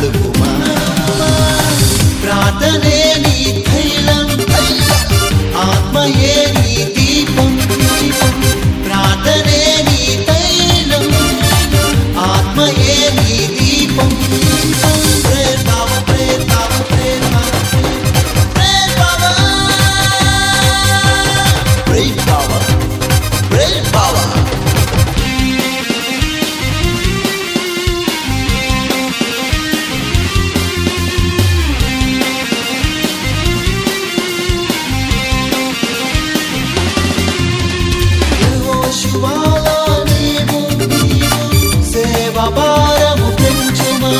నడుపుమా ప్రార్థనే నీ తైలం ఆత్మయే నీ దీపం ప్రార్థనే నీ తైలం ఆత్మయే నీ దీపం ప్రేర్ బావా ప్రేర్ బావా ప్రేర్ బావా ప్రేర్ బావా ప్రేర్ బావా ప్రేర్ బావా సేవభారము పెంచుమా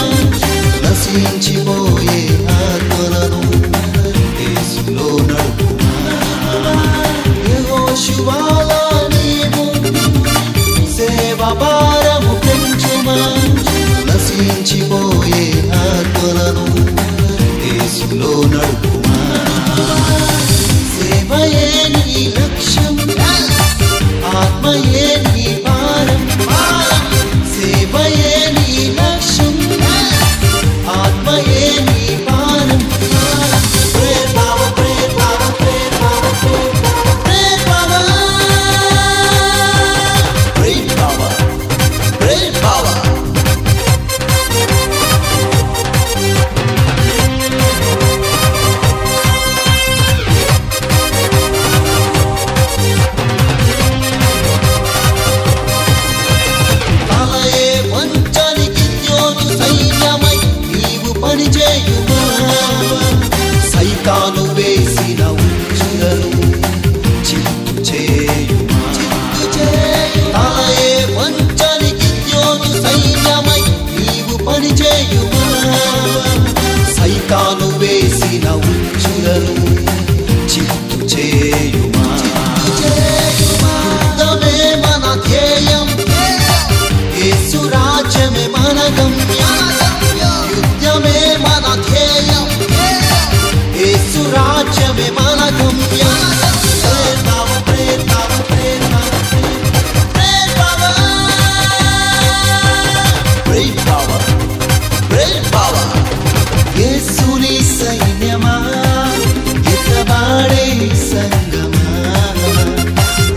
నశించిపోయే ఆత్మలను యేసులో నడుపుమా యెహోషువలా నీవు సేవభారము పెంచుమా నశించిపోయే ఆత్మలను యేసులో నడుపుమా సేవయే నీ లక్ష్యం ఆత్మయే నీ భారం సేవయే నీ లక్ష్యం ఆత్మయే నీ భారం ప్రేర్ బావా ప్రేర్ బావా ప్రేర్ బావా ప్రేర్ బావా ప్రేర్ బావా ప్రేర్ బావా సైతాను వేసిన ఉచ్చులను చిత్తు చేయుమా తాయే వంచనికి జ్యోతి సైన్యమై నీవు పని చేయుమా సైతాను వేసిన ఉచ్చులను చిత్తు చేయుమా యుద్ధమే మన ధ్యేయం యేసు రాజ్యమే మన గమ్యం యుద్ధమే మన ధ్యేయం యేసు రాజ్యమే మన గమ్యం ప్రేర్ బావా ప్రేర్ బావా ప్రేర్ బావా ప్రేర్ బావా ప్రేర్ బావా ప్రేర్ బావా యేసుని సైన్యమా ఎత్తబాడే సంగమా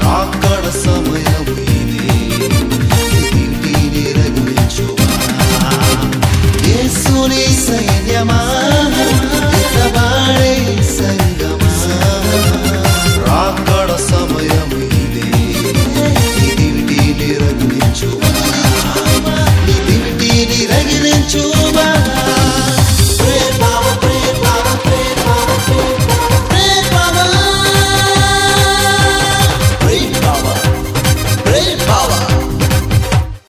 రాకడ సమయము ఇదే ఇంటిని రగిలించుమా యేసుని సైన్యమా